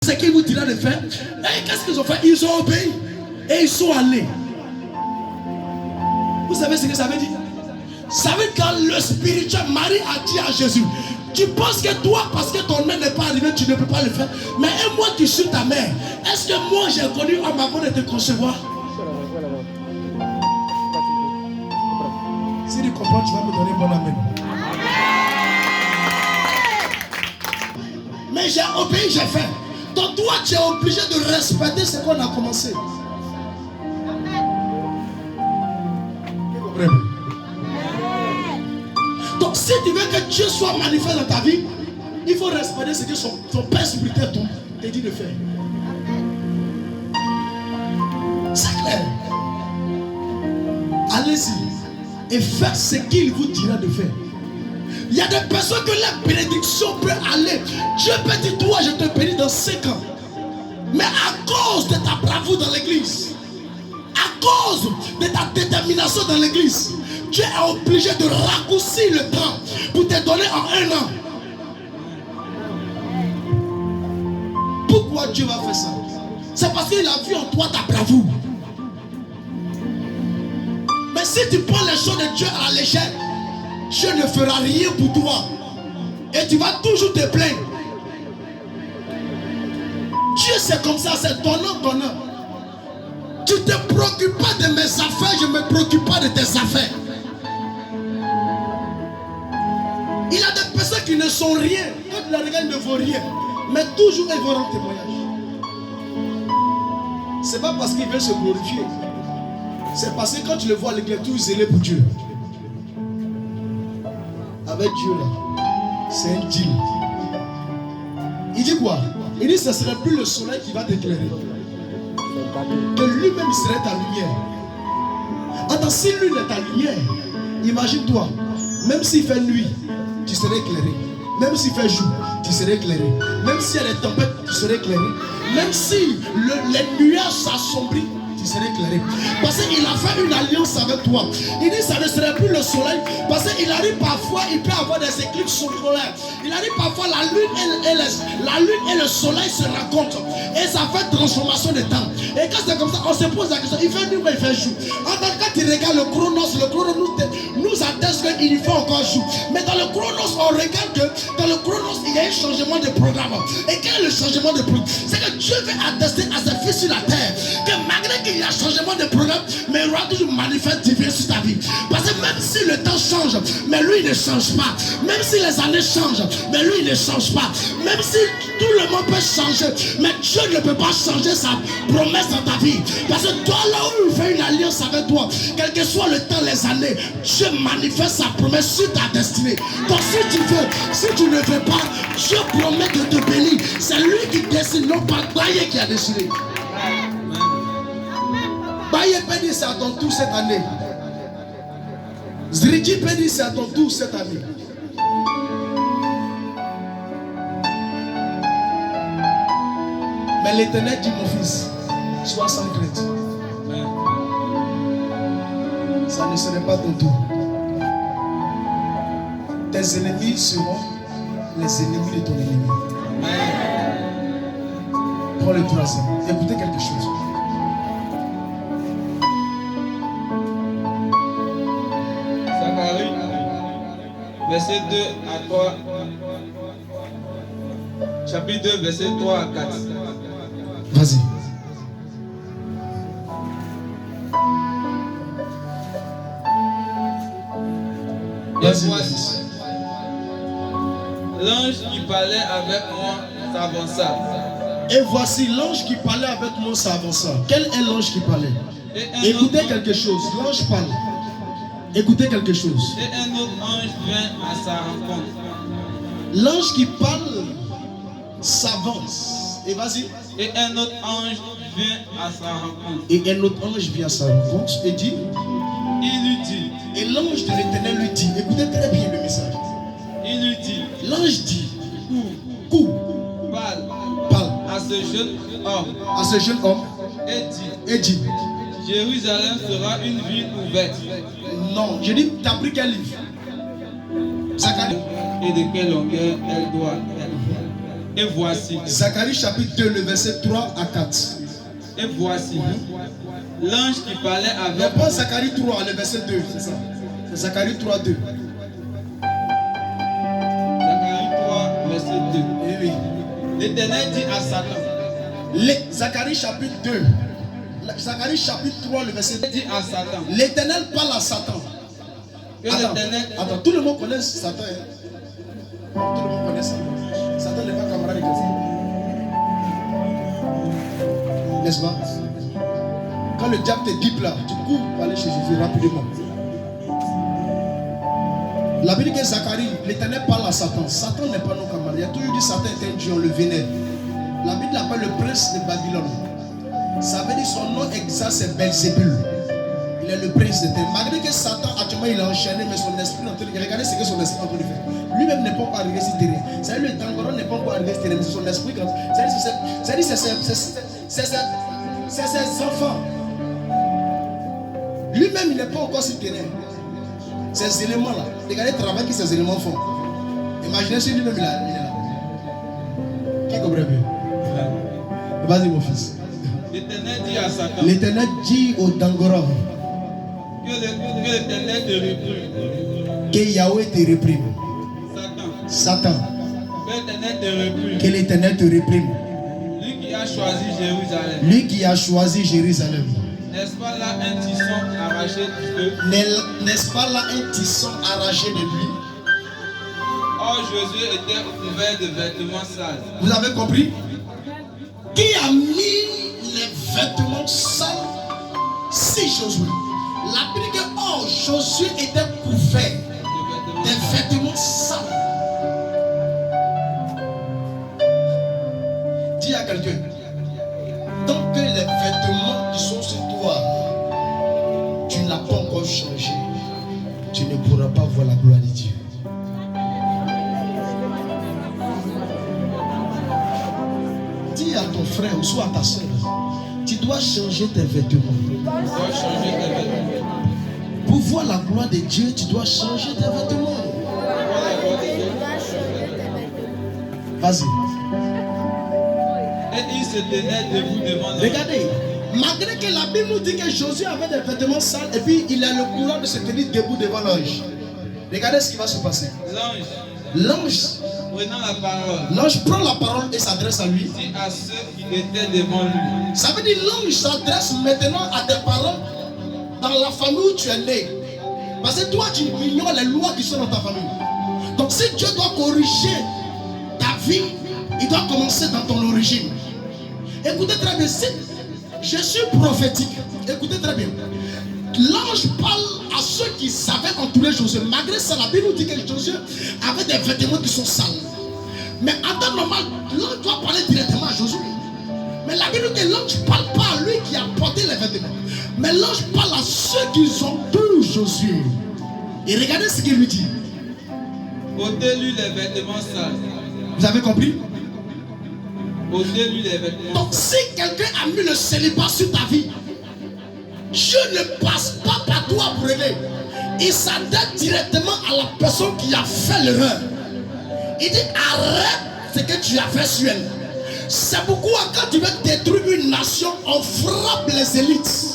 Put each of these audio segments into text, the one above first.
Ce qu'il vous dira de faire. Et qu'est-ce qu'ils ont fait? Ils ont obéi. Et ils sont allés. Vous savez ce que ça veut dire? Ça veut dire que le spirituel, Marie a dit à Jésus, tu penses que toi, parce que ton mère n'est pas arrivé, tu ne peux pas le faire. Mais et moi qui suis ta mère, est-ce que moi j'ai connu homme avant de te concevoir? Si tu comprends, tu vas me donner bon amen. Mais j'ai obéi, j'ai fait. Donc toi, tu es obligé de respecter ce qu'on a commencé. Vous comprenez? Donc si tu veux que Dieu soit manifeste dans ta vie, il faut respecter ce que son Père spirituel te dit de faire. C'est clair. Allez-y et faites ce qu'il vous dira de faire. Il y a des personnes que la bénédiction peut aller. Dieu peut dire, toi je te bénis dans 5 ans. Mais à cause de ta bravoure dans l'église, à cause de ta détermination dans l'église, Dieu est obligé de raccourcir le temps pour te donner en 1 an. Pourquoi Dieu va faire ça? C'est parce qu'il a vu en toi ta bravoure. Mais si tu prends les choses de Dieu à la légère, Dieu ne fera rien pour toi. Et tu vas toujours te plaindre. Dieu c'est comme ça, c'est donnant. Tu ne te préoccupes pas de mes affaires, je ne me préoccupe pas de tes affaires. Il y a des personnes qui ne sont rien. Quand tu les regardes, ils ne vaut rien. Mais toujours ils vont rendre témoignage. Ce n'est pas parce qu'ils veulent se glorifier. C'est parce que quand tu le vois, l'église est tout zélé pour Dieu. Avec Dieu là, c'est un deal. Il dit quoi? Il dit que ce ne serait plus le soleil qui va t'éclairer. Que lui-même il serait ta lumière. Attends, si lui est ta lumière, imagine-toi, même s'il fait nuit, tu serais éclairé. Même s'il fait jour, tu serais éclairé. Même s'il y a des tempêtes, tu serais éclairé. Même si les nuages s'assombrissent, tu serais éclairé. Parce qu'il a fait une alliance avec toi. Il dit que ça ne serait plus le soleil. Parce qu'il arrive parfois, il peut avoir des éclipses solaires. Il arrive parfois, la lune et le soleil se rencontrent. Et ça fait transformation de temps. Et quand c'est comme ça, on se pose la question, il fait nuit ou il fait jour? Quand tu regardes le chronos nous atteste qu'il faut encore jour. Mais dans le chronos, on regarde que dans le chronos, il y a un changement de programme. Et quel est le changement de programme? C'est que Dieu veut attester à ses fils sur la terre que malgré qu'il y a un changement de programme, mais il y aura toujours manifeste divin sur ta vie. Parce que même si le temps change, mais lui il ne change pas. Même si les années changent, mais lui il ne change pas. Même si tout le monde peut changer, mais Dieu ne peut pas changer sa promesse dans ta vie. Parce que toi là où il fait une alliance avec toi, quel que soit le temps, les années, Dieu manifeste sa promesse sur ta destinée. Donc si tu veux, si tu ne veux pas, Dieu promet de te bénir. C'est lui qui décide, non pas Baye qui a décidé. Baye peut dire c'est à ton tour cette année. Zriki peut dire c'est à ton tour cette année. Mais l'Éternel dit mon fils, sois sans crainte. Ça ne serait pas ton tour. Tes ennemis seront les ennemis de ton ennemi. Prends le troisième. Écoutez quelque chose. Zacharie, verset 2 à 3. Chapitre 2, verset 3 à 4. Vas-y. Et voici, l'ange qui parlait avec moi s'avança. Et voici l'ange qui parlait avec moi s'avança. Quel est l'ange qui parlait? Écoutez quelque chose. L'ange parle. Écoutez quelque chose. Et un autre ange vint à sa rencontre. L'ange qui parle s'avance. Et vas-y. Et un autre ange vient à sa rencontre. Et un autre ange vient à sa rencontre et dit. Il lui dit. Et l'ange de l'Éternel lui dit. Écoutez très bien le message. Il lui dit. L'ange dit. Cours. Parle. À ce jeune homme. À ce jeune homme. Et dit. Jérusalem sera une ville ouverte. Non, je dis, tu as pris quel livre? Zacharie. Et de quelle longueur elle doit être. Et voici. Zacharie chapitre 2, le verset 3 à 4. Et voici. L'ange qui parlait Non, avec. pas Zacharie 3, le verset 2, c'est ça. C'est Zacharie 3, 2. Zacharie 3, verset 2. Oui, oui. L'Éternel dit à Satan. Zacharie chapitre 2. Zacharie chapitre 3, le verset 2. Il dit à Satan. L'Éternel parle à Satan. Attends, tout le monde connaît Satan. Hein? Tout le monde connaît Satan. Satan n'est pas camarade de Christ. N'est-ce pas? Quand le diable te dit là, tu cours pour aller chez Jésus rapidement. La Bible dit que Zacharie, l'Éternel parle à Satan. Satan n'est pas nos camarades. Il a toujours dit Satan est un dieu, on le vénère. La Bible l'appelle le prince de Babylone. Ça veut dire son nom exact c'est Belzébul. Il est le prince de terre. Malgré que Satan actuellement il a enchaîné, mais son esprit est en train de regardez ce que son esprit est en train de faire. Lui-même n'est pas encore arrivé sur le terrain. C'est-à-dire le Dangoron n'est pas encore arrivé sur le terrain, mais c'est son esprit. C'est-à-dire c'est ses enfants. Lui-même il n'est pas encore sur le terrain. Ces éléments-là, regardez le travail que ces éléments font. Imaginez si lui-même il est là. Qui comprend bien? Vas-y mon fils. L'Éternel dit à Satan. L'Éternel dit au Dangoron. Que l'Éternel te réprime. Que Yahweh te réprime. Satan. Satan. Que l'Éternel te réprime. Que l'Éternel te réprime. Lui qui a choisi Jérusalem. Lui qui a choisi Jérusalem. N'est-ce pas là un tisson arraché du feu? N'est-ce pas là un tisson arraché de lui? Or Josué était couvert de vêtements sales. Vous avez compris? Qui a mis les vêtements sales? C'est Josué. La Bible dit que oh, Josué était couvert des vêtements sales. Dis à quelqu'un, tant que les vêtements qui sont sur toi, tu n'as pas encore changé, tu ne pourras pas voir la gloire de Dieu. Dis à ton frère ou soit à ta soeur, tu dois changer tes vêtements. Pour voir la gloire de Dieu, tu dois changer tes vêtements. Vas-y. Et il se tenait debout devant l'ange. Regardez, malgré que la Bible nous dit que Josué avait des vêtements sales et puis il a le courage de se tenir debout devant l'ange. Regardez ce qui va se passer. L'ange prenant la parole. L'ange prend la parole et s'adresse à lui. Dit à ceux qui étaient devant lui. Ça veut dire l'ange s'adresse maintenant à tes parents dans la famille où tu es né. Parce que toi tu ignores les lois qui sont dans ta famille. Donc si Dieu doit corriger ta vie, il doit commencer dans ton origine. Écoutez très bien, si je suis prophétique, écoutez très bien. L'ange parle à ceux qui savaient entourer Josué. Malgré ça, la Bible nous dit que Josué avait des vêtements qui sont sales. Mais en temps normal, l'ange doit parler directement à Josué. Mais la Bible dit que l'ange ne parle pas à lui qui a porté les vêtements. Mais l'ange parle à ceux qui entourent Josué. Et regardez ce qu'il lui dit. Ôtez-lui les vêtements sales. Vous avez compris? Ôtez-lui les vêtements. Donc si quelqu'un a mis le célibat sur ta vie, Dieu ne passe pas par toi pour aider. Il s'adresse directement à la personne qui a fait l'erreur. Il dit arrête ce que tu as fait sur elle. C'est pourquoi quand tu veux détruire une nation, on frappe les élites.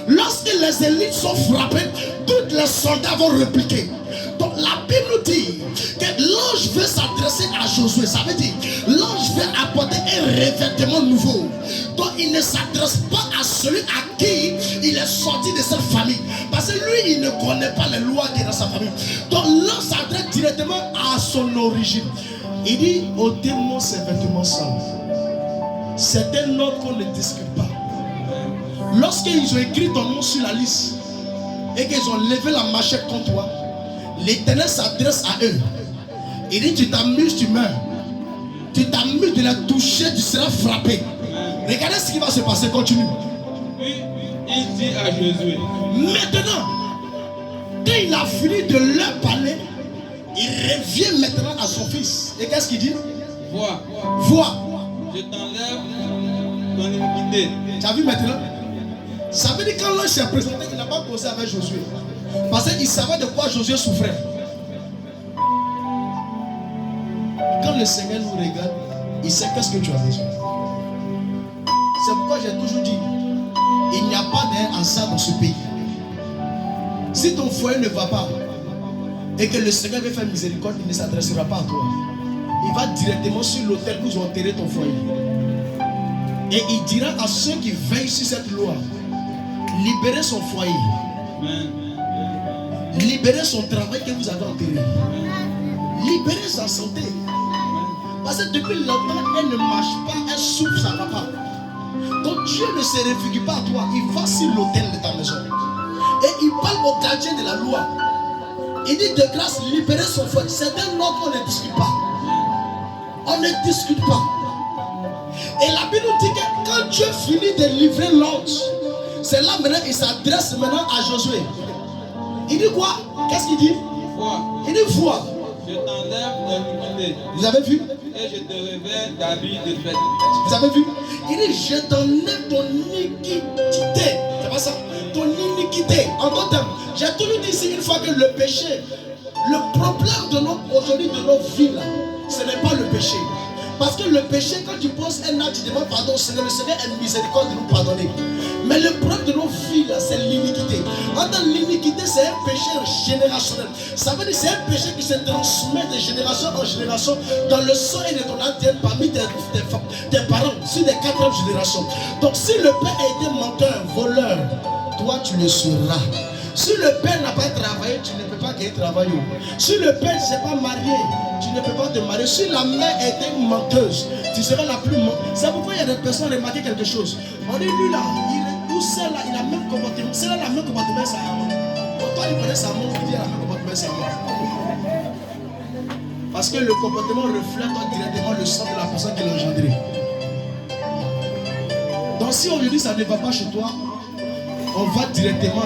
Lorsque les élites sont frappées, tous les soldats vont répliquer. Donc la Bible nous dit que l'ange veut s'adresser à Josué. Ça veut dire l'ange veut apporter un revêtement nouveau. Donc il ne s'adresse pas à celui à qui il est sorti de cette famille. Parce que lui, il ne connaît pas les lois qui sont dans sa famille. Donc l'ange s'adresse directement à son origine. Il dit, ôtez-moi ces vêtements sales. C'est un ordre qu'on ne discute pas. Lorsqu'ils ont écrit ton nom sur la liste et qu'ils ont levé la machette contre toi, l'Éternel s'adresse à eux. Il dit, tu t'amuses, tu meurs. Tu t'amuses de la toucher, tu seras frappé. Regardez ce qui va se passer, continue. Puis il dit à Josué. Maintenant, quand il a fini de leur parler, il revient maintenant à son fils. Et qu'est-ce qu'il dit? Vois. Je t'enlève ton iniquité. Tu as vu maintenant? Ça veut dire que quand l'ange s'est présenté, il n'a pas causé avec Josué. Parce qu'il savait de quoi Josué souffrait. Quand le Seigneur nous regarde, il sait qu'est-ce que tu as besoin. C'est pourquoi j'ai toujours dit, il n'y a pas d'un hasard dans ce pays. Si ton foyer ne va pas et que le Seigneur veut faire miséricorde, il ne s'adressera pas à toi. Il va directement sur l'autel où ils ont enterré ton foyer. Et il dira à ceux qui veillent sur cette loi, libérez son foyer. Libérez son travail que vous avez enterré. Libérez sa santé. Parce que depuis longtemps, elle ne marche pas, elle souffre, ça ne va pas. Donc Dieu ne se réfugie pas à toi, il va sur l'autel de ta maison. Et il parle au gardien de la loi. Il dit de grâce, libérez son foyer. C'est un ordre qu'on ne discute pas. On ne discute pas. Et la Bible nous dit que quand Dieu finit de livrer l'ordre, c'est là maintenant il s'adresse maintenant à Josué. Il dit quoi? Qu'est-ce qu'il dit? Il dit foi. Je t'enlève l'iniquité. Vous avez vu? Et je te révèle d'habits de fête. Vous avez vu? Il dit je t'enlève ton iniquité. C'est pas ça? Ton iniquité. En d'autres termes, j'ai toujours dit ici une fois que le péché, le problème de aujourd'hui de nos vies là, ce n'est pas le péché. Parce que le péché, quand tu poses un acte, tu demandes pardon au Seigneur, le Seigneur est miséricorde de nous pardonner. Mais le problème de nos vies là, c'est l'iniquité. L'iniquité, c'est un péché générationnel. Ça veut dire que c'est un péché qui se transmet de génération en génération dans le sang et de ton ADN parmi tes parents, sur les 4e génération. Donc si le père a été menteur, voleur, toi tu le seras. Si le père n'a pas travaillé, tu ne peux pas gagner travail. Si le père ne s'est pas marié, tu ne peux pas te marier. Si la mère était une menteuse, tu seras la plus menteuse. C'est pourquoi il y a des personnes qui remarquent quelque chose. On dit lui là, il est tout seul là, il a le même comportement. C'est là la même comportement, ça a. Toi, il connaît sa mort, il dit la même comportement, ça a. Parce que le comportement reflète directement le sang de la personne qui l'a engendré. Donc si aujourd'hui ça ne va pas chez toi, on va directement